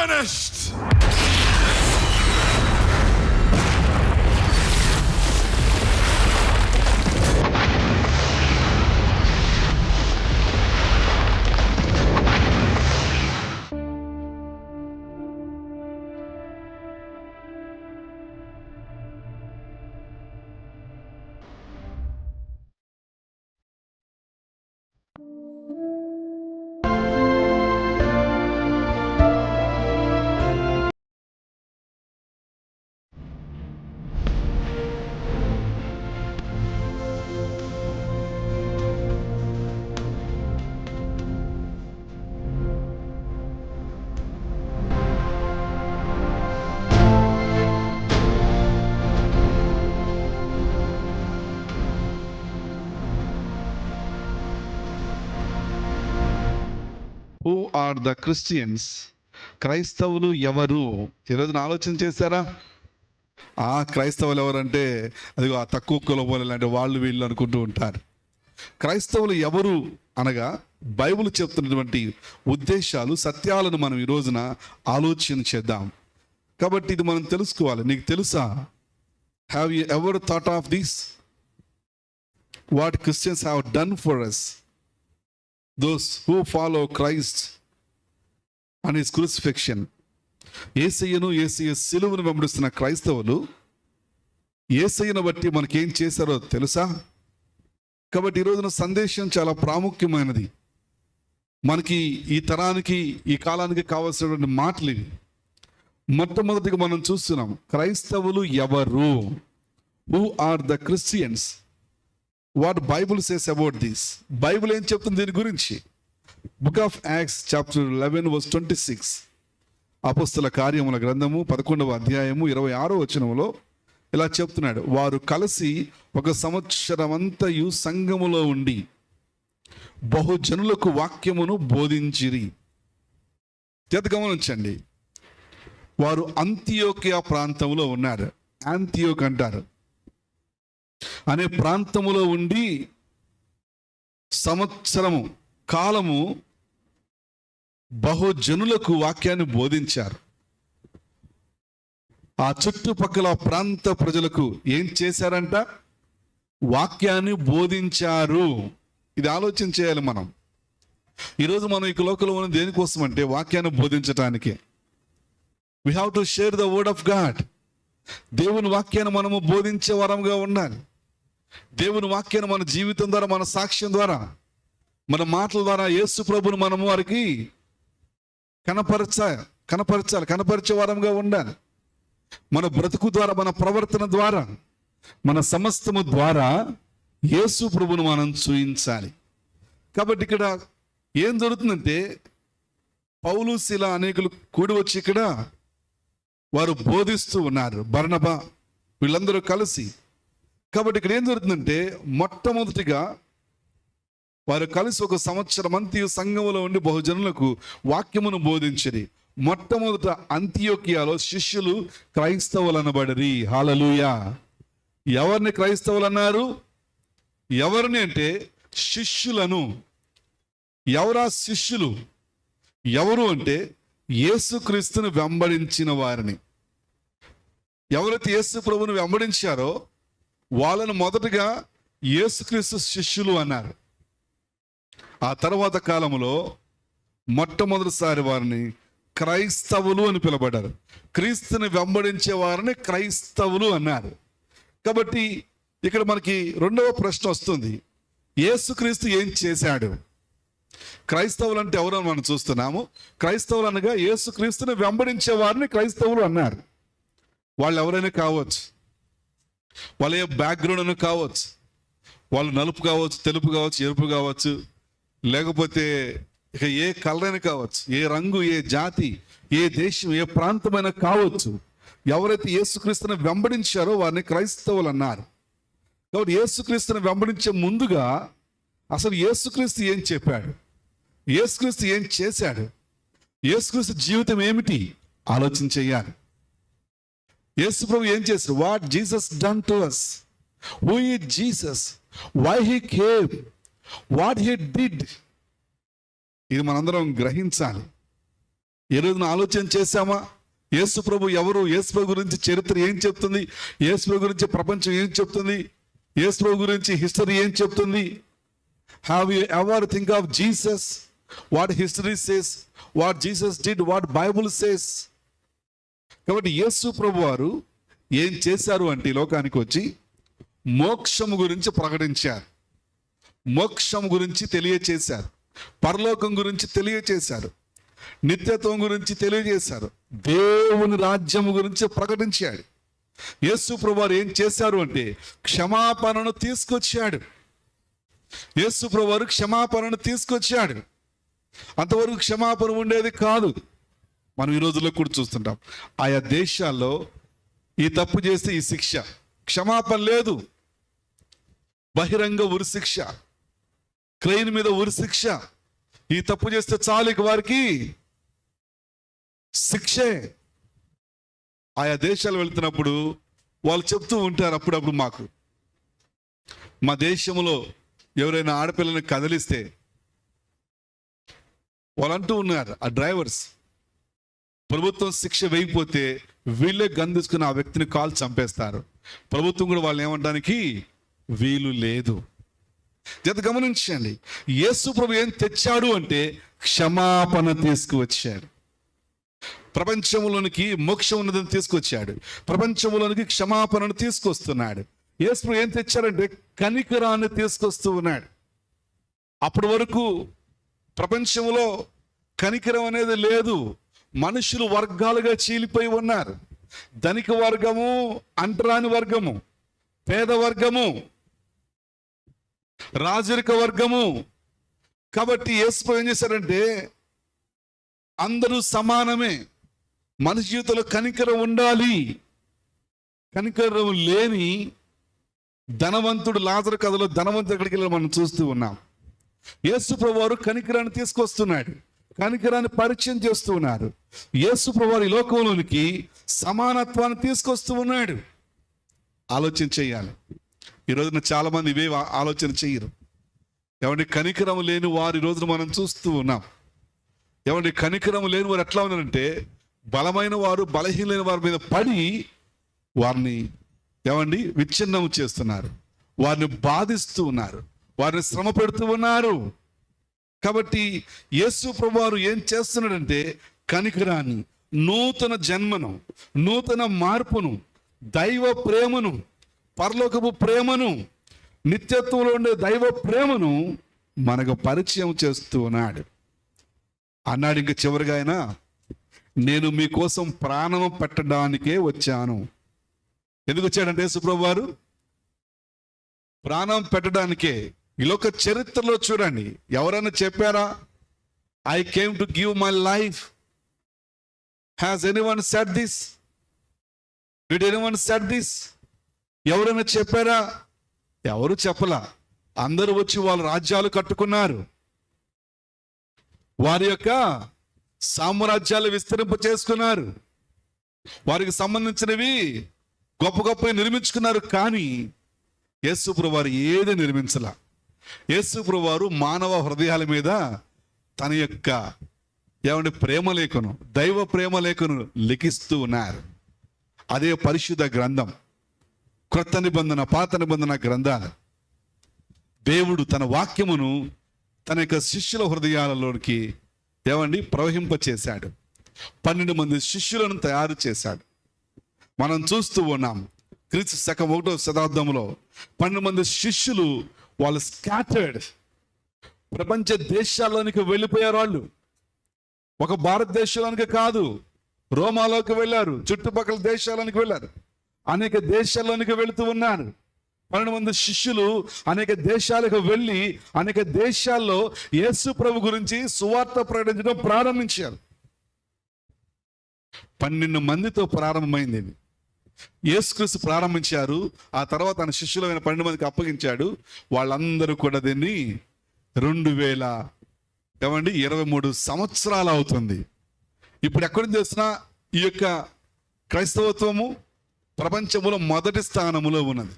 finished. Who are the Christians? క్రైస్తవులు ఎవరు? ఈరోజున ఆలోచన చేశారా? క్రైస్తవులు ఎవరంటే అదిగో ఆ తక్కువ కులపోలు లాంటి వాళ్ళు వీళ్ళు అనుకుంటూ ఉంటారు. క్రైస్తవులు ఎవరు అనగా బైబిల్ చెప్తున్నటువంటి ఉద్దేశాలు, సత్యాలను మనం ఈ రోజున ఆలోచన చేద్దాం. కాబట్టి ఇది మనం తెలుసుకోవాలి. నీకు తెలుసా? Have you ever thought of this? What Christians have done for us, those who follow Christ and his crucifixion. యేసయ్యను, యేసయ్య సిలువను వెంబడిస్తున్న క్రైస్తవులు యేసయ్యను బట్టి మనకేం చేశారో తెలుసా? కాబట్టి ఈ రోజున సందేశం చాలా ప్రాముఖ్యమైనది. మనకి ఈ తరానికి, ఈ కాలానికి కావాల్సినటువంటి మాటలు ఇవి. మొట్టమొదటిగా మనం చూస్తున్నాం, క్రైస్తవులు ఎవరు? Who are the Christians? What Bible says about this? Bible ఏం చెప్తుంది దీని గురించి? బుక్ ఆఫ్ యాక్ట్స్ చాప్టర్ 11:26, అపొస్తల కార్యముల గ్రంథము 11వ అధ్యాయము 26వ వచనంలో ఇలా చెప్తున్నాడు, వారు కలిసి 1 సంవత్సరమంతయు సంఘములో ఉండి బహుజనులకు వాక్యమును బోధించిరి. గమనించండి, వారు అంతియోకియా ప్రాంతంలో ఉన్నారు. యాంతియోక్ అంటారు అనే ప్రాంతములో ఉండి సంవత్సరము కాలము బహుజనులకు వాక్యాన్ని బోధించారు. ఆ చుట్టుపక్కల ప్రాంత ప్రజలకు ఏం చేశారంట? వాక్యాన్ని బోధించారు. ఇది ఆలోచన చేయాలి మనం. ఈరోజు మనం ఈ లోకంలో ఉన్న దేనికోసం అంటే వాక్యాన్ని బోధించటానికి. we have to share the word of God. దేవుని వాక్యాన్ని మనము బోధించే వరంగా ఉండాలి. దేవుని వాక్యాన్ని మన జీవితం ద్వారా, మన సాక్ష్యం ద్వారా, మన మాటల ద్వారా యేసు ప్రభుని మనము వారికి కనపరిచే వరంగా ఉండాలి. మన బ్రతుకు ద్వారా, మన ప్రవర్తన ద్వారా, మన సమస్తము ద్వారా యేసు ప్రభుని మనం చూయించాలి. కాబట్టి ఇక్కడ ఏం జరుగుతుందంటే, పౌలు, శీల అనేకులు కూడి వచ్చి ఇక్కడ వారు బోధిస్తూ ఉన్నారు, బర్నబా వీళ్ళందరూ కలిసి. కాబట్టి ఇక్కడ ఏం జరుగుతుందంటే, మొట్టమొదటిగా వారు కలిసి 1 సంవత్సరం అంతయు సంఘములో ఉండి బహుజనులకు వాక్యమును బోధించిరి. మొట్టమొదట అంతియోకియాలో శిష్యులు క్రైస్తవులు అనబడిరి. హల్లెలూయా. ఎవరిని క్రైస్తవులు అన్నారు? ఎవరిని అంటే శిష్యులను. ఎవరా శిష్యులు? ఎవరు అంటే యేసుక్రీస్తుని వెంబడించిన వారిని. ఎవరైతే యేసు ప్రభువుని వెంబడించారో వాళ్ళను మొదటగా యేసుక్రీస్తు శిష్యులు అన్నారు. ఆ తర్వాత కాలంలో మొట్టమొదటిసారి వారిని క్రైస్తవులు అని పిలబడ్డారు. క్రీస్తుని వెంబడించే వారిని క్రైస్తవులు అన్నారు. కాబట్టి ఇక్కడ మనకి రెండవ ప్రశ్న వస్తుంది, యేసుక్రీస్తు ఏం చేశాడు? క్రైస్తవులు అంటే ఎవరని మనం చూస్తున్నాము. క్రైస్తవులు అనగా యేసుక్రీస్తుని వెంబడించే వారిని క్రైస్తవులు అన్నారు. వాళ్ళు ఎవరైనా కావచ్చు, వాళ్ళ ఏ బ్యాక్గ్రౌండ్ కావచ్చు, వాళ్ళు నలుపు కావచ్చు, తెలుపు కావచ్చు, ఎరుపు కావచ్చు, లేకపోతే ఇక ఏ కలర్ అయినా కావచ్చు, ఏ రంగు, ఏ జాతి, ఏ దేశం, ఏ ప్రాంతమైనా కావచ్చు. ఎవరైతే యేసుక్రీస్తుని వెంబడించారో వారిని క్రైస్తవులు అన్నారు. కాబట్టి యేసుక్రీస్తుని వెంబడించే ముందుగా అసలు యేసుక్రీస్తు ఏం చెప్పాడు, యేసుక్రీస్తు ఏం చేశాడు, యేసుక్రీస్తు జీవితం ఏమిటి ఆలోచన చేయాలి. యేసు ప్రభు ఏం చేశారు? What Jesus done to us, who is Jesus, why he came, what he did. ఇది మనందరం గ్రహించాలి. ఏ రోజున ఆలోచన చేశామా? యేసు ప్రభు ఎవరు? యేసు ప్రభు గురించి చరిత్ర ఏం చెప్తుంది? యేసు ప్రభు గురించి ప్రపంచం ఏం చెప్తుంది? యేసు ప్రభు గురించి హిస్టరీ ఏం చెప్తుంది? Have you ever think of Jesus? What history says, what Jesus did, what Bible says. కాబట్టి యేసు ప్రభు వారు ఏం చేశారు అంటే ఈ లోకానికి వచ్చి మోక్షము గురించి ప్రకటించారు, మోక్షం గురించి తెలియచేశారు, పరలోకం గురించి తెలియచేశారు, నిత్యత్వం గురించి తెలియజేశారు, దేవుని రాజ్యం గురించి ప్రకటించాడు. యేసు ప్రభువారు ఏం చేశారు అంటే క్షమాపణను తీసుకొచ్చాడు. యేసు ప్రభువారు క్షమాపణను తీసుకొచ్చాడు. అంతవరకు క్షమాపణ ఉండేది కాదు. మనం ఈ రోజుల్లో కూడా చూస్తుంటాం, ఆయా దేశాల్లో ఈ తప్పు చేస్తే ఈ శిక్ష, క్షమాపణ లేదు. బహిరంగ ఉరిశిక్ష, క్రెయిన్ మీద ఉరిశిక్ష. ఈ తప్పు చేస్తే చాలు ఇక వారికి శిక్షే. ఆయా దేశాలు వెళ్తున్నప్పుడు వాళ్ళు చెప్తూ ఉంటారు అప్పుడప్పుడు, మా దేశంలో ఎవరైనా ఆడపిల్లని కదిలిస్తే వాళ్ళు అంటూ ఉన్నారు, ఆ డ్రైవర్స్, ప్రభుత్వం శిక్ష వేయకపోతే వీళ్ళే గన్ తీసుకుని ఆ వ్యక్తిని కాల్ చంపేస్తారు. ప్రభుత్వం కూడా వాళ్ళు ఏమనడానికి వీలు లేదు. జత గమనించండి, యేసు ప్రభు ఏం తెచ్చాడు అంటే క్షమాపణ తీసుకువచ్చాడు. ప్రపంచంలోనికి మోక్షం ఉన్నదని తీసుకొచ్చాడు, ప్రపంచంలోనికి క్షమాపణను తీసుకొస్తున్నాడు. యేసు ప్రభు ఏం తెచ్చాడంటే కనికరాన్ని తీసుకొస్తూ ఉన్నాడు. అప్పటి వరకు ప్రపంచంలో కనికరం అనేది లేదు. మనుషులు వర్గాలుగా చీలిపోయి ఉన్నారు. ధనిక వర్గము, అంటరాని వర్గము, పేద వర్గము, రాజరిక వర్గము. కాబట్టి యేసు ప్రభు ఏం చేశారంటే అందరూ సమానమే, మనిషి జీవితంలో కనికరం ఉండాలి. కనికరం లేని ధనవంతుడు, లాజరు కథలో ధనవంతుడు ఎక్కడికి వెళ్ళి మనం చూస్తూ ఉన్నాం. యేసు ప్రభు వారు కనికరాన్ని తీసుకొస్తున్నాడు, కనికరాన్ని పరిచయం చేస్తూ ఉన్నారు. యేసు ప్రభు వారు ఈ లోకంలోనికి సమానత్వాన్ని తీసుకొస్తూ ఉన్నాడు. ఆలోచన చేయాలి. ఈ రోజున చాలా మంది ఇవే ఆలోచన చేయరు. ఏమంటే కనికరం లేని వారు ఈ రోజున మనం చూస్తూ ఉన్నాం. ఏమంటే కనికరం లేని వారు ఎట్లా ఉన్నారంటే బలమైన వారు బలహీనమైన వారి మీద పడి వారిని ఏమండి విచ్ఛిన్నం చేస్తున్నారు, వారిని బాధిస్తూ ఉన్నారు, వారిని శ్రమ పెడుతూ ఉన్నారు. కాబట్టి యేసు ప్రభువారు ఏం చేస్తున్నాడంటే కనికరాన్ని, నూతన జన్మను, నూతన మార్పును, దైవ ప్రేమను, పరలోకపు ప్రేమను, నిత్యత్వంలో ఉండే దైవ ప్రేమను మనకు పరిచయం చేస్తూ ఉన్నాడు. అన్నాడు ఇంక చివరిగా ఆయన, నేను మీకోసం ప్రాణం పెట్టడానికే వచ్చాను. ఎందుకు వచ్చాడంటే యేసు ప్రభువారు ప్రాణం పెట్టడానికే. ఈ లోక చరిత్రలో చూడండి, ఎవరైనా చెప్పారా I came to give my life? Has anyone said this? Did anyone said this? ఎవరైనా చెప్పారా? ఎవరు చెప్పలా. అందరూ వచ్చి వాళ్ళ రాజ్యాలు కట్టుకున్నారు, వారి యొక్క సామ్రాజ్యాలు విస్తరింప చేసుకున్నారు, వారికి సంబంధించినవి గొప్ప గొప్ప నిర్మించుకున్నారు. కానీ యేసు ప్రభువు వారు ఏది నిర్మించలా. యేసు ప్రభువు వారు మానవ హృదయాల మీద తన యొక్క ఏమంటే ప్రేమ లేఖను, దైవ ప్రేమ లేఖను లిఖిస్తూ ఉన్నారు. అదే పరిశుద్ధ గ్రంథం, క్రొత్త నిబంధన, పాత నిబంధన గ్రంథాలు. దేవుడు తన వాక్యమును తన యొక్క శిష్యుల హృదయాలలోనికి ఏమండి ప్రవహింపచేశాడు. 12 మంది శిష్యులను తయారు చేశాడు. మనం చూస్తూ ఉన్నాం క్రీస్తు శకం 1వ శతాబ్దంలో 12 మంది శిష్యులు వాళ్ళు స్కాటర్డ్ ప్రపంచ దేశాల్లోనికి వెళ్ళిపోయారు. వాళ్ళు ఒక భారతదేశంలోనికి కాదు, రోమాలోకి వెళ్ళారు, చుట్టుపక్కల దేశాలకు వెళ్ళారు, అనేక దేశాల్లోనికి వెళుతూ ఉన్నారు. 12 మంది శిష్యులు అనేక దేశాలకు వెళ్ళి అనేక దేశాల్లో యేసు ప్రభు గురించి సువార్త ప్రకటించడం ప్రారంభించారు. 12 మందితో ప్రారంభమైంది ఇది. యేసుక్రీస్తు ప్రారంభించారు, ఆ తర్వాత తన శిష్యులైన 12 మందికి అప్పగించాడు. వాళ్ళందరూ కూడా దీన్ని 2023 సంవత్సరాలు అవుతుంది. ఇప్పుడు ఎక్కడి నుంచి చేసినా ఈ యొక్క క్రైస్తవత్వము ప్రపంచంలో మొదటి స్థానంలో ఉన్నది,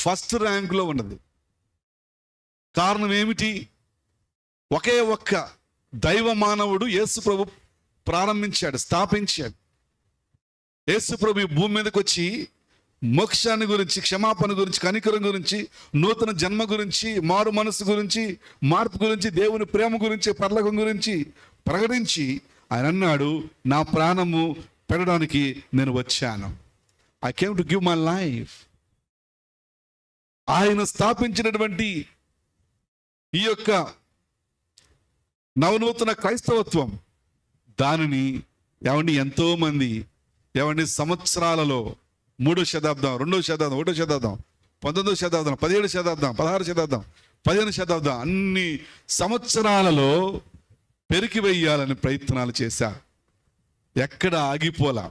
ఫస్ట్ ర్యాంకులో ఉన్నది. కారణం ఏమిటి? ఒకే ఒక్క దైవ మానవుడు యేసు ప్రభు ప్రారంభించాడు, స్థాపించాడు. యేసు ప్రభు ఈ భూమి మీదకి వచ్చి మోక్షాన్ని గురించి, క్షమాపణ గురించి, కనికరం గురించి, నూతన జన్మ గురించి, మారు మనసు గురించి, మార్పు గురించి, దేవుని ప్రేమ గురించి, పరలోకం గురించి ప్రకటించి ఆయన అన్నాడు, నా ప్రాణము పెట్టడానికి నేను వచ్చాను. I came to give my life. ఆయన స్థాపించినటువంటి ఈ యొక్క నవనూతన క్రైస్తవత్వం, దానిని ఎంతో మంది సంవత్సరాలలో 3వ శతాబ్దం, 2వ శతాబ్దం, 1వ శతాబ్దం, 19వ శతాబ్దం, 17వ శతాబ్దం, 16వ శతాబ్దం, 15వ శతాబ్దం, అన్ని సంవత్సరాలలో పెరికి వేయాలని ప్రయత్నాలు చేశారు. ఎక్కడ ఆగిపోలా.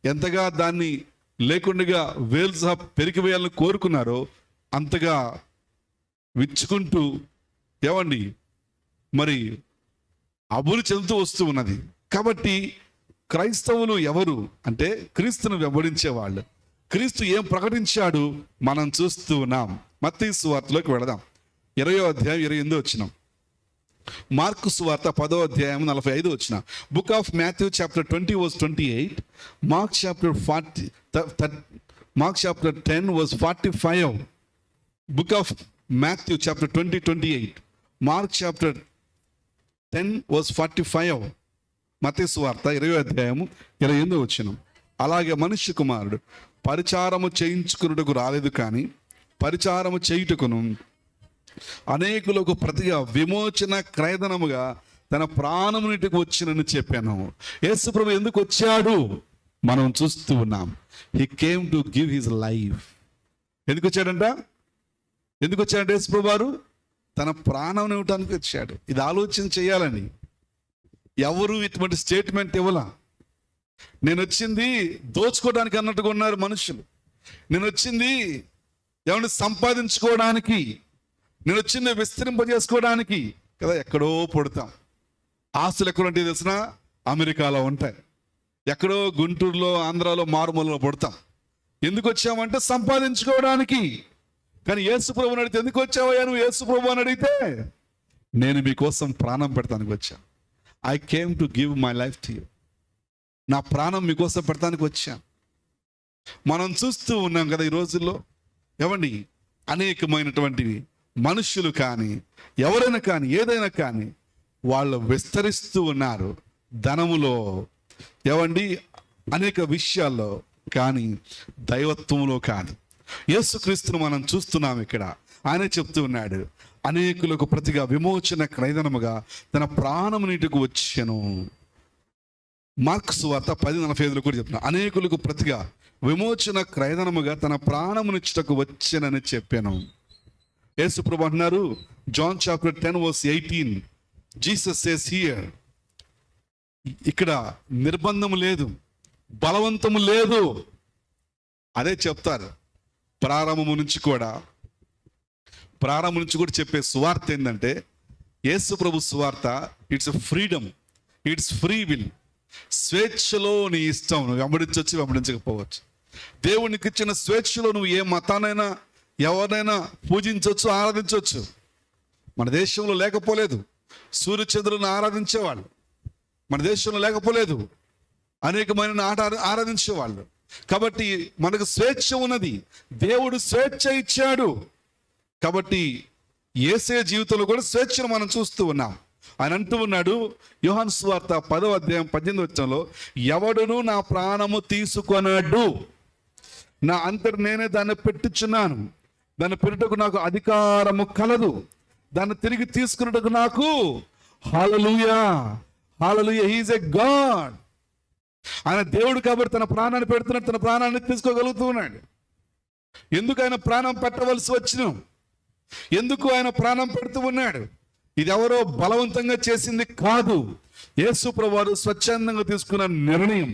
ఎంతగా దాన్ని లేకుండా వేలు సహా పెరికి వేయాలని కోరుకున్నారో అంతగా విచ్చుకుంటూ మరి అభివృద్ధి చెందుతూ వస్తూ ఉన్నది. కాబట్టి క్రైస్తవులు ఎవరు అంటే క్రీస్తును వెంబడించే వాళ్ళు. క్రీస్తు ఏం ప్రకటించాడు మనం చూస్తూ ఉన్నాం. మత్తయి సువార్తలోకి వెళదాం. 20వ అధ్యాయం 28వ వచనం. మార్కు సువార్త 10వ అధ్యాయం 45వ వచనం. Book of Matthew chapter 20 verse 28, Mark chapter 10 verse 45. Book of Matthew chapter 20:28, Mark chapter 10 verse 45. మత్తయి సువార్త 20వ అధ్యాయము 28వ వచనం. అలాగే మనుష్య కుమారుడు పరిచారము చేయించుకున్నటకు రాలేదు, కానీ పరిచారము చేయుటకును అనేకులకు ప్రతిగా విమోచన క్రయధనముగా తన ప్రాణమునిటికి వచ్చినని చెప్పాను. యేసు ప్రభు ఎందుకు వచ్చాడు మనం చూస్తూ ఉన్నాం. He came to give his life. ఎందుకు వచ్చాడంట యేసు ప్రభు వారు? తన ప్రాణం ఇవ్వటానికి వచ్చాడు. ఇది ఆలోచన చేయాలని ఎవరు ఇటువంటి స్టేట్మెంట్ ఇవ్వలా. నేను వచ్చింది దోచుకోవడానికి అన్నట్టుగా ఉన్నారు మనుషులు. నేను వచ్చింది సంపాదించుకోవడానికి, నేను వచ్చింది విస్తరింపజేసుకోవడానికి కదా. ఎక్కడో పుడతాం. ఆస్తులు ఎక్కడ ఉంటాయి తెలిసిన? అమెరికాలో ఉంటాయి. ఎక్కడో గుంటూరులో, ఆంధ్రాలో, మారుమూలలో పుడతాం. ఎందుకు వచ్చామంటే సంపాదించుకోవడానికి. కానీ యేసు ప్రభువుని అడిగితే, ఎందుకు వచ్చావయ్యా నువ్వు యేసు ప్రభు అని అడిగితే, నేను మీకోసం ప్రాణం పెడతానికి వచ్చాను. I came to give my life to you. నా ప్రాణం మీకోసం పెడతానికి వచ్చాను. మనం చూస్తూ ఉన్నాం కదా ఈ రోజుల్లో అనేకమైనటువంటివి మనుషులు కానీ, ఎవరైనా కానీ, ఏదైనా కానీ వాళ్ళు విస్తరిస్తూ ఉన్నారు ధనములో, అనేక విషయాల్లో, కానీ దైవత్వంలో కాదు. యేసుక్రీస్తును మనం చూస్తున్నాం ఇక్కడ. ఆయన చెప్తూ ఉన్నాడు, అనేకులకు ప్రతిగా విమోచన క్రయధనముగా తన ప్రాణము నీటికి వచ్చెను. మార్కు సువార్త 10:45 కూడా చెప్తున్నా, అనేకులకు ప్రతిగా విమోచన క్రయధనముగా తన ప్రాణమునిచ్చుటకు వచ్చెనని చెప్పాను. యేసు ప్రభు అంటున్నారు, John chapter 10 verse 18, Jesus says here, ఇక్కడ నిర్బంధము లేదు, బలవంతము లేదు. అదే చెప్తారు ప్రారంభము నుంచి కూడా చెప్పే సువార్త ఏంటంటే, యేసు ప్రభు సువార్త it's freedom, it's free will. స్వేచ్ఛలో నీ ఇష్టం, నువ్వు వెంబడించవచ్చు, వెంబడించకపోవచ్చు. దేవునికి ఇచ్చిన స్వేచ్ఛలో నువ్వు ఏ మతానైనా, ఎవరినైనా పూజించవచ్చు, ఆరాధించవచ్చు. మన దేశంలో లేకపోలేదు సూర్యచంద్రులను ఆరాధించేవాళ్ళు, మన దేశంలో లేకపోలేదు అనేకమైన ఆరాధించేవాళ్ళు. కాబట్టి మనకు స్వేచ్ఛ ఉన్నది, దేవుడు స్వేచ్ఛ ఇచ్చాడు. కాబట్టి యేసే జీవితంలో కూడా స్వేచ్ఛను మనం చూస్తూ ఉన్నాం. ఆయన అంటూ ఉన్నాడు యోహాను సువార్త 10వ అధ్యాయం 18వ వచనంలో, ఎవడును నా ప్రాణము తీసుకొనడు, నా అంతటి నేనే దాన్ని పెట్టుచున్నాను, దాన్ని పెట్టుటకు నాకు అధికారము కలదు, దాన్ని తిరిగి తీసుకున్నట్టుకు నాకు హల్లెలూయా, హల్లెలూయా, హి ఈజ్ ఎ గాడ్. ఆయన దేవుడు కాబట్టి తన ప్రాణాన్ని పెడుతున్నాడు, తన ప్రాణాన్ని తీసుకోగలుగుతూ ఉన్నాడు. ఎందుకు ఆయన ప్రాణం పెట్టవలసి వచ్చిన, ఎందుకు ఆయన ప్రాణం పెడుతూ ఉన్నాడు? ఇది ఎవరో బలవంతంగా చేసింది కాదు. యేసు ప్రభువారు స్వచ్ఛందంగా తీసుకున్న నిర్ణయం.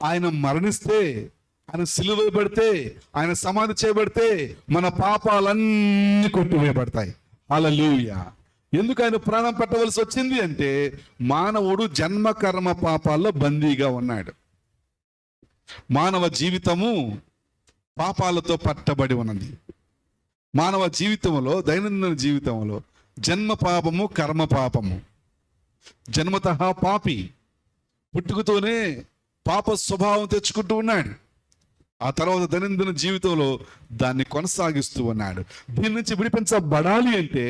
ఆయన మరణిస్తే, ఆయన సిలువ వేయబడితే, ఆయన సమాధి చేయబడితే మన పాపాలన్నీ కొట్టివేయబడతాయి. హల్లెలూయా. ఎందుకు ఆయన ప్రాణం పెట్టవలసి వచ్చింది అంటే, మానవుడు జన్మ కర్మ పాపాల్లో బందీగా ఉన్నాడు. మానవ జీవితము పాపాలతో పట్టబడి ఉన్నది. మానవ జీవితంలో, దైనందిన జీవితంలో జన్మ పాపము, కర్మ పాపము. జన్మతః పాపి, పుట్టుకతోనే పాప స్వభావం తెచ్చుకుంటూ ఉన్నాడు. ఆ తర్వాత దైనందిన జీవితంలో దాన్ని కొనసాగిస్తూ ఉన్నాడు. దీని నుంచి విడిపించబడాలి అంటే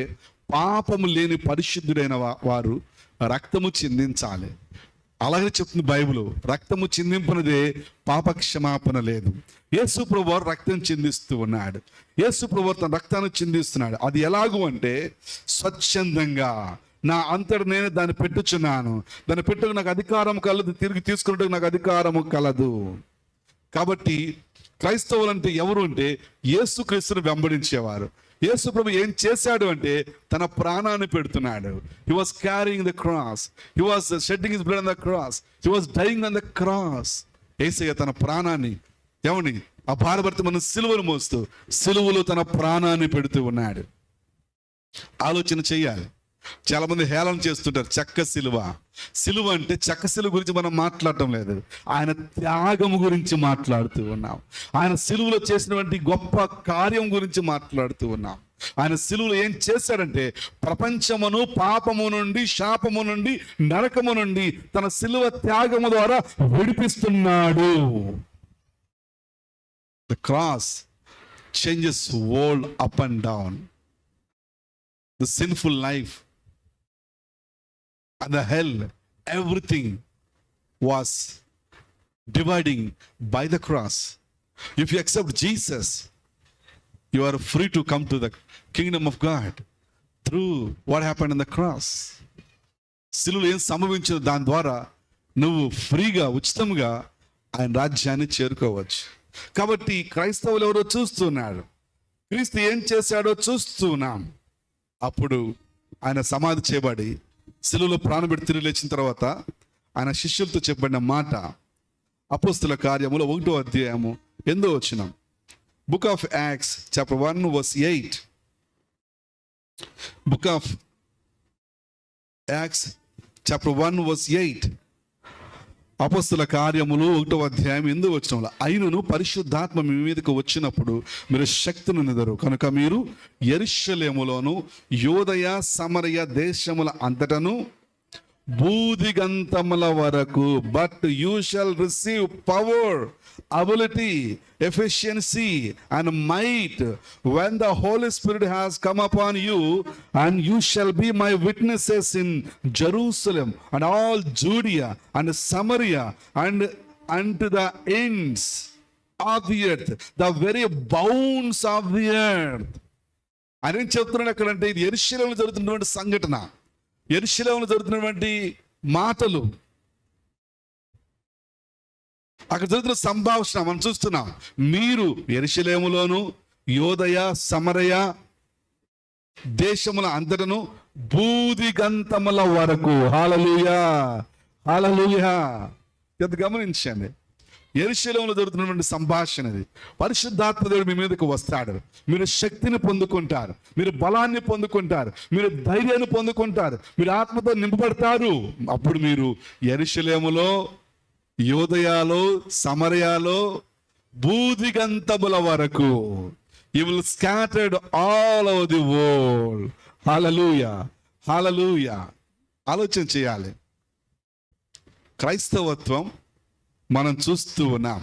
పాపము లేని పరిశుద్ధుడైన వారు రక్తము చిందించాలి. అలాగే చెప్తుంది బైబిల్, రక్తము చిందింపనిదే పాప క్షమాపణ లేదు. యేసు ప్రభువారు రక్తం చిందిస్తూ ఉన్నాడు. యేసు ప్రభువారు తన రక్తాన్ని చిందిస్తున్నాడు. అది ఎలాగూ అంటే స్వచ్ఛందంగా, నా అంతటి నేను దాన్ని పెట్టుచున్నాను, దాన్ని పెట్టుకు నాకు అధికారం కలదు, తిరిగి తీసుకున్నట్టు నాకు అధికారము కలదు. కాబట్టి క్రైస్తవులు అంటే ఎవరు అంటే యేసుక్రీస్తుని వెంబడించేవారు. యేసు ప్రభు ఏం చేశాడు అంటే తన ప్రాణాన్ని పెడుతున్నాడు. He was carrying the cross, he was shedding his blood on the cross, he was dying on the cross. Yesayya తన ప్రాణాన్ని ఆ భారభరితమైన సిలువను మోస్తూ సిలువలో తన ప్రాణాన్ని పెడుతూ ఉన్నాడు. ఆలోచన చెయ్యాలి. చాలా మంది హేళన చేస్తుంటారు, చెక్క సిలువ. సిలువ అంటే చెక్క సిలువ గురించి మనం మాట్లాడటం లేదు, ఆయన త్యాగము గురించి మాట్లాడుతూ ఉన్నాం. ఆయన సిలువలో చేసినటువంటి గొప్ప కార్యం గురించి మాట్లాడుతూ ఉన్నాం. ఆయన సిలువలో ఏం చేశాడంటే ప్రపంచమును పాపము నుండి, శాపము నుండి, నరకము నుండి తన సిలువ త్యాగము ద్వారా విడిపిస్తున్నాడు. The cross changes world up and down. The sinful life and the hell, everything was dividing by the cross. If you accept Jesus, you are free to come to the kingdom of God through what happened on the cross. సిలువలో ఏం సంభవించిందో దాని ద్వారా నువ్వు ఫ్రీగా, ఉచితంగా ఆయన రాజ్యాన్ని చేరుకోవచ్చు. కాబట్టి క్రైస్తవులు ఎవరో చూస్తున్నాడు, క్రీస్తు ఏం చేశాడో చూస్తున్నాం. అప్పుడు ఆయన సమాధి చేయబడి సిలువలో ప్రాణపెట్టి తిరిగి లేచిన తర్వాత ఆయన శిష్యులతో చెప్పబడిన మాట అపోస్తల కార్యములో 1వ అధ్యాయము 8వ వచనం. Book of Acts chapter 1 verse 8. Book of Acts chapter 1 verse 8. అపోస్తల కార్యములు 1వ అధ్యాయం 8వ వచనంలో, అయినను పరిశుద్ధాత్మ మీ మీదకు వచ్చినప్పుడు మీరు శక్తిని నిదరు కనుక మీరు యెరూషలేములోను యోదయ సమరయ దేశముల అంతటను బూదిగంతముల వరకు, but you shall receive power, ability, efficiency and might when the Holy Spirit has come upon you, and you shall be my witnesses in Jerusalem and all Judea and Samaria and unto the ends of the earth, the very bounds of the earth. అని చెప్తున్నాడు ఎక్కడంటే ఇది యెరూషలేములో జరుగుతున్నటువంటి సంఘటన, యెరూషలేములో జరుగుతున్నటువంటి మాటలు, అక్కడ జరుగుతున్న సంభాషణ మనం చూస్తున్నాం. మీరు యెరూషలేములోను యోదయ సమరయ దేశముల అంతటను బూదిగంతముల వరకు. హల్లెలూయా, హల్లెలూయా. గమనించండి, యెరూషలేములో జరుగుతున్నటువంటి సంభాషణ ఇది. పరిశుద్ధాత్మ దేవుడు మీ మీదకు వస్తాడు, మీరు శక్తిని పొందుకుంటారు, మీరు బలాన్ని పొందుకుంటారు, మీరు ధైర్యాన్ని పొందుకుంటారు, మీరు ఆత్మతో నింపబడతారు. అప్పుడు మీరు యెరూషలేములో, యోదయాలో, సమరయాలో బూదిగంతముల వరకు, you will scattered all over the world. Hallelujah, hallelujah. ఆలోచన చేయాలి. క్రైస్తవత్వం మనం చూస్తూ ఉన్నాం.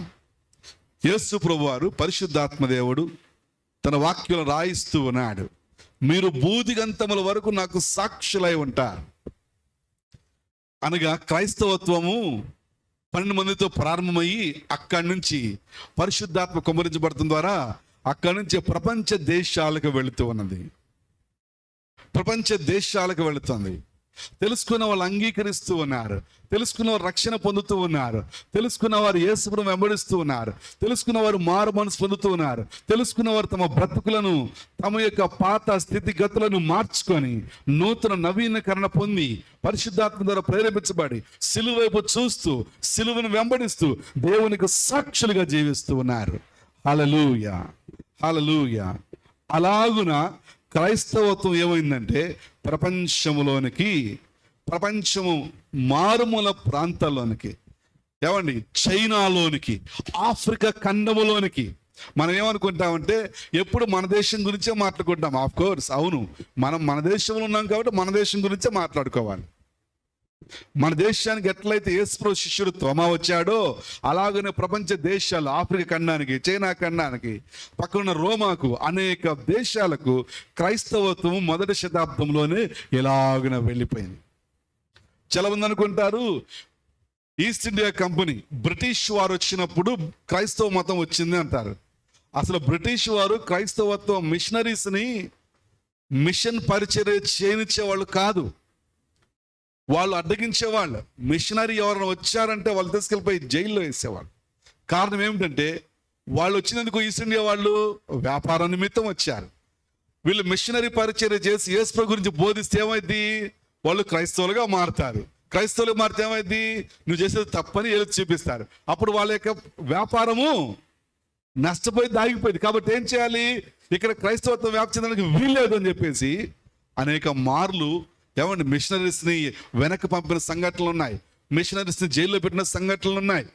యేసు ప్రభువారు పరిశుద్ధాత్మ దేవుడు తన వాక్యం రాయిస్తూ ఉన్నాడు. మీరు బూదిగంతముల వరకు నాకు సాక్షులై ఉంటారు అనగా క్రైస్తవత్వము 12 మందితో ప్రారంభమయ్యి అక్కడి నుంచి పరిశుద్ధాత్మ కుమ్మరించబడటం ద్వారా అక్కడి నుంచి ప్రపంచ దేశాలకు వెళుతూ ఉన్నది. ప్రపంచ దేశాలకు వెళుతుంది. తెలుసుకున్న వాళ్ళు అంగీకరిస్తూ ఉన్నారు, తెలుసుకున్న వారు రక్షణ పొందుతూ ఉన్నారు, తెలుసుకున్న వారు యేసును వెంబడిస్తూ ఉన్నారు, తెలుసుకున్న వారు మారు మనసు పొందుతూ ఉన్నారు, తెలుసుకున్న వారు తమ బ్రతుకులను, తమ యొక్క పాత స్థితిగతులను మార్చుకొని నూతన నవీకరణ పొంది పరిశుద్ధాత్మ ద్వారా ప్రేరేపించబడి సిలువ వైపు చూస్తూ సిలువను వెంబడిస్తూ దేవునికి సాక్షులుగా జీవిస్తూ ఉన్నారు. హల్లెలూయా, హల్లెలూయా. అలాగున క్రైస్తవత్వం ఏమైందంటే ప్రపంచము మారుమూల ప్రాంతాల్లోనికి, చైనాలోనికి, ఆఫ్రికా ఖండములోనికి, మనం ఏమనుకుంటామంటే ఎప్పుడు మన దేశం గురించే మాట్లాడుకుంటాం. ఆఫ్ కోర్స్ అవును, మనం మన దేశంలో ఉన్నాం కాబట్టి మన దేశం గురించే మాట్లాడుకోవాలి. మన దేశానికి ఎట్లయితే యేసుప్రభు శిష్యుడు తోమా వచ్చాడో అలాగనే ప్రపంచ దేశాలు, ఆఫ్రికా ఖండానికి, చైనా ఖండానికి, పక్కన రోమాకు, అనేక దేశాలకు క్రైస్తవత్వం మొదటి శతాబ్దంలోనే ఇలాగన వెళ్ళిపోయింది. చాలా మంది అనుకుంటారు ఈస్ట్ ఇండియా కంపెనీ, బ్రిటిష్ వారు వచ్చినప్పుడు క్రైస్తవ మతం వచ్చింది అంటారు. అసలు బ్రిటిష్ వారు క్రైస్తవత్వం మిషనరీస్ని మిషన్ పరిచర్య చేయనిచ్చేవాళ్ళు కాదు, వాళ్ళు అడ్డగించేవాళ్ళు. మిషనరీ ఎవరైనా వచ్చారంటే వాళ్ళు తీసుకెళ్ళిపోయి జైల్లో వేసేవాళ్ళు. కారణం ఏమిటంటే వాళ్ళు వచ్చినందుకు ఈస్ట్ ఇండియా వాళ్ళు వ్యాపార నిమిత్తం వచ్చారు. వీళ్ళు మిషనరీ పరిచర్య చేసి యేసు గురించి బోధిస్తే ఏమైంది, వాళ్ళు క్రైస్తవులుగా మారుతారు. క్రైస్తవులుగా మారితే ఏమైంది, నువ్వు చేసేది తప్పని ఏది చూపిస్తారు. అప్పుడు వాళ్ళ యొక్క వ్యాపారము నష్టపోయి దాగిపోయింది. కాబట్టి ఏం చేయాలి, ఇక్కడ క్రైస్తవత్వం వ్యాప్తి చెందడానికి వీల్లేదు అని చెప్పేసి అనేక మార్లు ఏమంటే మిషనరీస్ని వెనక్కి పంపిన సంఘటనలు ఉన్నాయి, మిషనరీస్ని జైల్లో పెట్టిన సంఘటనలు ఉన్నాయి.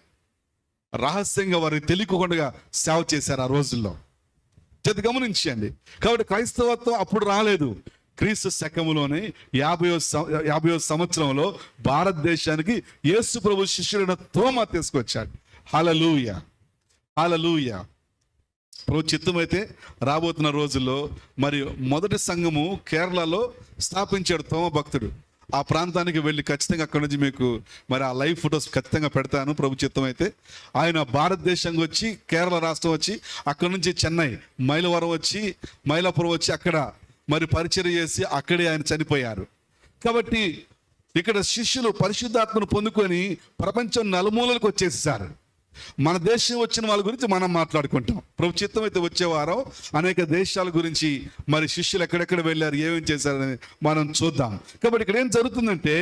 రహస్యంగా వారికి తెలియకుండా సేవ చేశారు ఆ రోజుల్లో. చేతి గమనించండి. కాబట్టి క్రైస్తవత్వం అప్పుడు రాలేదు. క్రీస్తు శకములోనే 50వ సంవత్సరంలో భారతదేశానికి యేసు ప్రభు శిష్యుడైన తోమా తీసుకొచ్చాడు. హల్లెలూయా, హల్లెలూయా. ప్రభు చిత్తమైతే రాబోతున్న రోజుల్లో మరి మొదటి సంఘము కేరళలో స్థాపించాడు తోమా భక్తుడు. ఆ ప్రాంతానికి వెళ్ళి ఖచ్చితంగా అక్కడ నుంచి మీకు మరి ఆ లైవ్ ఫొటోస్ ఖచ్చితంగా పెడతాను ప్రభు చిత్తం అయితే. ఆయన భారతదేశంకి వచ్చి కేరళ రాష్ట్రం వచ్చి అక్కడ నుంచి చెన్నై, మైలవరం వచ్చి, మైలాపురం వచ్చి అక్కడ మరి పరిచర్య చేసి అక్కడే ఆయన చనిపోయారు. కాబట్టి ఇక్కడ శిష్యులు పరిశుద్ధాత్మను పొందుకొని ప్రపంచం నలుమూలలకు వచ్చేసారు. మన దేశం వచ్చిన వాళ్ళ గురించి మనం మాట్లాడుకుంటాం. ప్రభు చిత్తం అయితే వచ్చే వారం అనేక దేశాల గురించి మరి శిష్యులు ఎక్కడెక్కడ వెళ్ళారు, ఏమేం చేశారని మనం చూద్దాం. కాబట్టి ఇక్కడ ఏం జరుగుతుందంటే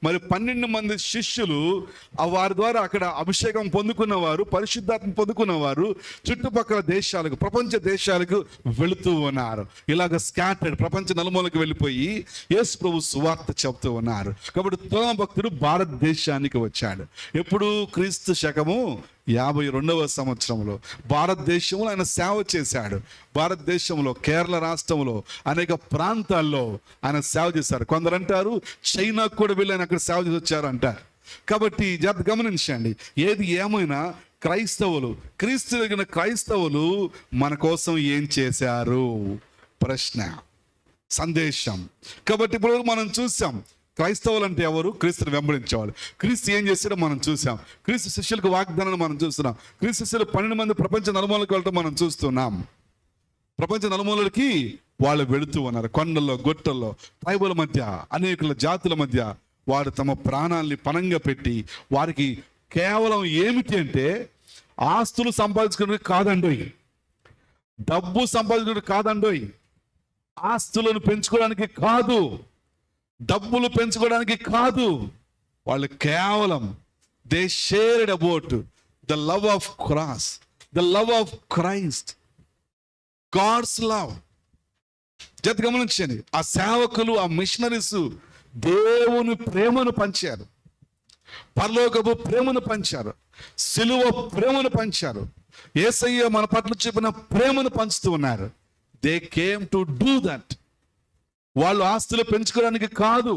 మరి 12 మంది శిష్యులు వారి ద్వారా అక్కడ అభిషేకం పొందుకున్నవారు, పరిశుద్ధాత్మ పొందుకున్నవారు చుట్టుపక్కల దేశాలకు, ప్రపంచ దేశాలకు వెళుతూ ఉన్నారు. ఇలాగ స్కాటర్డ్ ప్రపంచ నలుమూలకు వెళ్ళిపోయి యేసు ప్రభు సువార్త చెప్తూ ఉన్నారు. కాబట్టి తోమా భక్తుడు భారతదేశానికి వచ్చాడు. ఎప్పుడు క్రీస్తు శకము 52వ సంవత్సరంలో భారతదేశంలో ఆయన సేవ చేశాడు. భారతదేశంలో కేరళ రాష్ట్రంలో అనేక ప్రాంతాల్లో ఆయన సేవ చేశారు. కొందరు అంటారు చైనాకు కూడా వెళ్ళి ఆయన అక్కడ సేవ చేసి వచ్చారు అంటారు. కాబట్టి జాగ్రత్త గమనించండి. ఏది ఏమైనా క్రైస్తవులు, క్రీస్తు కలిగిన క్రైస్తవులు మన కోసం ఏం చేశారు ప్రశ్న, సందేశం. కాబట్టి ఇప్పుడు మనం చూసాం క్రైస్తవులు అంటే ఎవరు, క్రీస్తుని వెంబడించేవాళ్ళు. క్రీస్తు ఏం చేశాడో మనం చూసాం. క్రీస్తు శిష్యులకు వాగ్దానాన్ని మనం చూస్తున్నాం. క్రీస్తు శిష్యులు 12 మంది ప్రపంచ నలుమూలకి వెళ్ళటం మనం చూస్తున్నాం. ప్రపంచ నలుమూలకి వాళ్ళు వెళుతూ ఉన్నారు. కొండల్లో, గుట్టల్లో, ట్రైబుల మధ్య, అనేక జాతుల మధ్య వారు తమ ప్రాణాల్ని పణంగా పెట్టి, వారికి కేవలం ఏమిటి అంటే ఆస్తులు సంపాదించుకోవడానికి కాదండోయ్, డబ్బు సంపాదించుకోవడానికి కాదండోయ్, ఆస్తులను పెంచుకోవడానికి కాదు, డబ్బులు పెంచుకోవడానికి కాదు. వాళ్ళు కేవలం they shared about the love of cross, the love of Christ, God's love. జత గమనించండి. ఆ సేవకులు, ఆ మిషనరీస్ దేవుని ప్రేమను పంచారు, పరలోకపు ప్రేమను పంచారు, సిలువ ప్రేమను పంచారు, యేసయ్య మన పట్ల చెప్పిన ప్రేమను పంచుతూ ఉన్నారు. They came to do that. వాళ్ళు ఆస్తులు పెంచుకోవడానికి కాదు,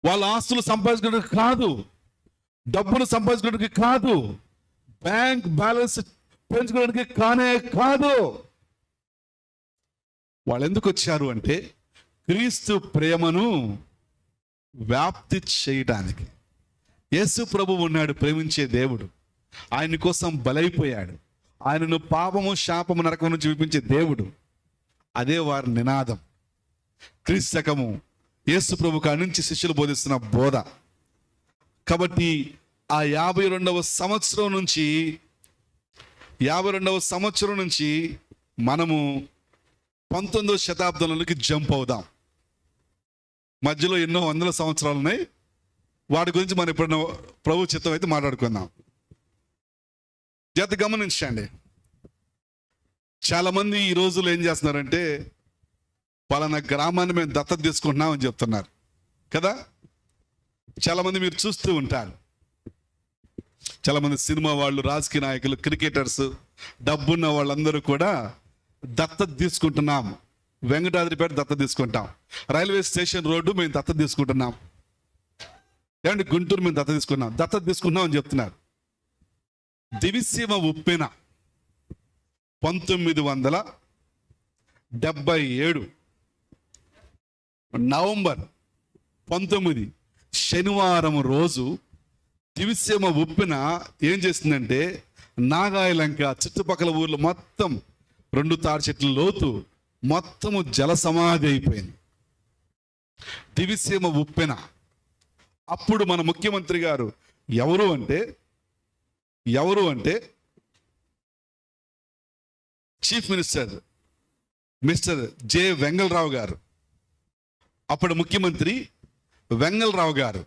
వాళ్ళ ఆస్తులు సంపాదించుకోవడానికి కాదు, డబ్బులు సంపాదించుకోవడానికి కాదు, బ్యాంక్ బ్యాలెన్స్ పెంచుకోవడానికి కానే కాదు. వాళ్ళు ఎందుకు వచ్చారు అంటే క్రీస్తు ప్రేమను వ్యాప్తి చేయడానికి. యేసు ప్రభువు ఉన్నాడు, ప్రేమించే దేవుడు. ఆయన కోసం బలైపోయాడు. ఆయనను పాపము, శాపము, నరకం నుంచి విడిపించే దేవుడు. అదే వారి నినాదం. క్రీస్తు శకము యేసు ప్రభు కాడి నుంచి శిష్యులు బోధిస్తున్న బోధ. కాబట్టి ఆ 52వ సంవత్సరం నుంచి మనము 19వ శతాబ్దంలోకి జంప్ అవుదాం. మధ్యలో ఎన్నో వందల సంవత్సరాలు ఉన్నాయి. వాటి గురించి మనం ఎప్పుడైనా ప్రభు చిత్తం అయితే మాట్లాడుకుందాం. జాగ్రత్త గమనించండి. చాలా మంది ఈ రోజుల్లో ఏం చేస్తున్నారంటే పలానా గ్రామాన్ని మేము దత్తత తీసుకుంటున్నామని చెప్తున్నారు కదా. చాలా మంది మీరు చూస్తూ ఉంటారు. చాలా మంది సినిమా వాళ్ళు, రాజకీయ నాయకులు, క్రికెటర్స్, డబ్బున్న వాళ్ళందరూ కూడా దత్తత తీసుకుంటున్నాం. వెంకటాద్రిపేట దత్తత తీసుకుంటాం, రైల్వే స్టేషన్ రోడ్డు మేము దత్తత తీసుకుంటున్నాం, ఏమంటే గుంటూరు మేము దత్తత తీసుకున్నాం అని చెప్తున్నారు. దివిసీమ ఉప్పెన 1977 నవంబర్ 19 శనివారం రోజు దివిసీమ ఉప్పెన ఏం చేస్తుందంటే నాగాయలంక చుట్టుపక్కల ఊర్లు మొత్తం 2 తాడి చెట్ల లోతు మొత్తము జల సమాధి అయిపోయింది. దివిసీమ ఉప్పెన. అప్పుడు మన ముఖ్యమంత్రి గారు ఎవరు అంటే chief minister mister J Vengal Rao గారు. అప్పుడు ముఖ్యమంత్రి వెంగళరావు గారు.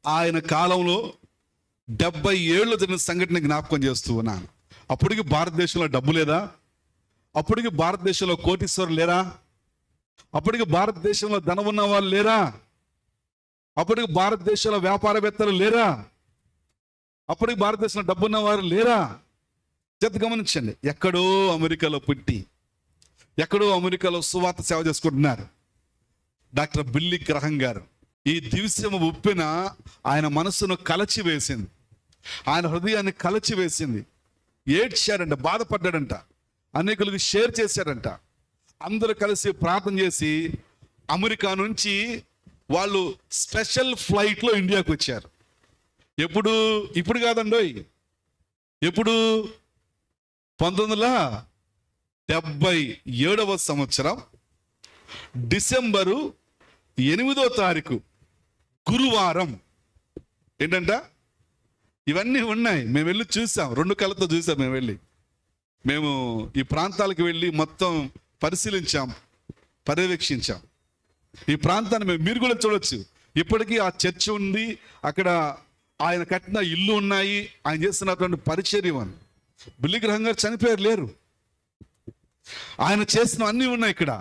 ఆయన కాలంలో 70 ఏళ్ళు జరిగిన సంఘటన జ్ఞాపకం చేస్తూ ఉన్నాను. అప్పటికి భారతదేశంలో డబ్బు లేదా? అప్పటికి భారతదేశంలో కోటీశ్వరులు లేరా? అప్పటికి భారతదేశంలో ధనం ఉన్న వాళ్ళు లేరా? అప్పటికి భారతదేశంలో వ్యాపారవేత్తలు లేరా? అప్పటికి భారతదేశంలో డబ్బున్న వారు లేరా? చేత గమనించండి. ఎక్కడో అమెరికాలో పుట్టి ఎక్కడో అమెరికాలో సువార్త సేవ చేసుకుంటున్నారు డాక్టర్ బిల్లీ గ్రహం గారు. ఈ దివిసీమ ఉప్పెన ఆయన మనసును కలచివేసింది, ఆయన హృదయాన్ని కలచివేసింది. ఏడ్చాడంట, బాధపడ్డాడంట, అనేకులకు షేర్ చేశాడంట. అందరూ కలిసి ప్రార్థన చేసి అమెరికా నుంచి వాళ్ళు స్పెషల్ ఫ్లైట్లో ఇండియాకు వచ్చారు. ఇప్పుడు కాదండోయ్, ఎప్పుడు 1977వ సంవత్సరం డిసెంబరు 8వ తారీఖు గురువారం. ఏంటంట? ఇవన్నీ ఉన్నాయి, మేము వెళ్ళి చూసాం, 2 కళ్ళతో చూసాం. మేము ఈ ప్రాంతాలకు వెళ్ళి మొత్తం పరిశీలించాం, పర్యవేక్షించాం. ఈ ప్రాంతాన్ని మీరు కూడా చూడొచ్చు. ఇప్పటికీ ఆ చర్చ్ ఉంది, అక్కడ ఆయన కట్టిన ఇల్లు ఉన్నాయి, ఆయన చేస్తున్నటువంటి పరిచర్యం. బిల్లీ గ్రహం గారు చనిపోయారు, లేరు. ఆయన చేసిన అన్నీ ఉన్నాయి ఇక్కడ.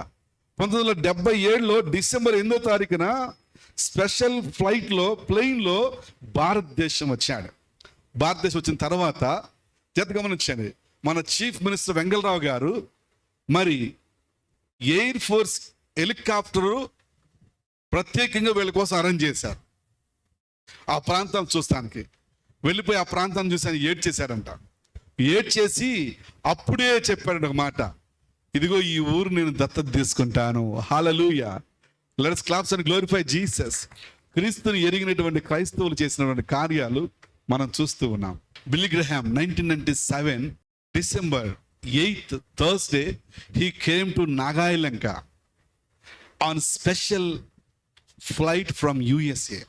1977లో డిసెంబర్ 8వ తారీఖున స్పెషల్ ప్లెయిన్లో భారతదేశం వచ్చాడు. భారతదేశం వచ్చిన తర్వాత గమనించండి, మన చీఫ్ మినిస్టర్ వెంగళరావు గారు మరి ఎయిర్ ఫోర్స్ హెలికాప్టరు ప్రత్యేకంగా వీళ్ళ కోసం అరేంజ్ చేశారు. ఆ ప్రాంతం చూస్తానికి వెళ్ళిపోయి ఆ ప్రాంతాన్ని చూసి ఆయన ఏడ్చేశారంట. ఏడ్చేసి అప్పుడే చెప్పాడు ఒక మాట, ఇదిగో ఈ ఊరు నేను దత్తత తీసుకుంటాను. Hallelujah, let's claps and glorify Jesus. క్రీస్తుని ఎరిగినటువంటి క్రైస్తవులు చేసినటువంటి కార్యాలు మనం చూస్తూ ఉన్నాం. Billy Graham 1997 December 8th Thursday he came to Nagayalanka on special flight from USA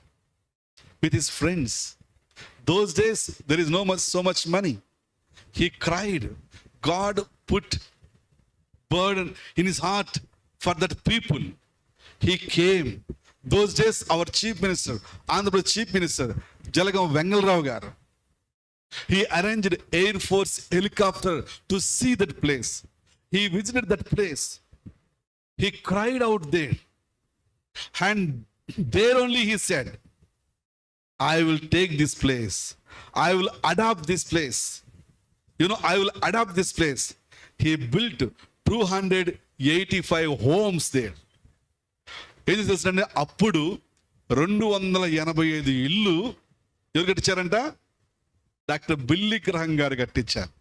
with his friends. Those days there is so much money. He cried. God put burden in his heart for that people. He came. Those days our chief minister, Andhra Pradesh chief minister Jalagam Vengalrao garu, he arranged Air Force helicopter to see that place. He visited that place. He cried out there, and there only he said, I will take this place. I will adopt this place. I will adopt this place. He built 285 homes there. ఏం చేస్తారంటే అప్పుడు 285 ఇల్లు ఎవరు కట్టించారంట? Doctor Billy గ్రహం గారు కట్టించారు.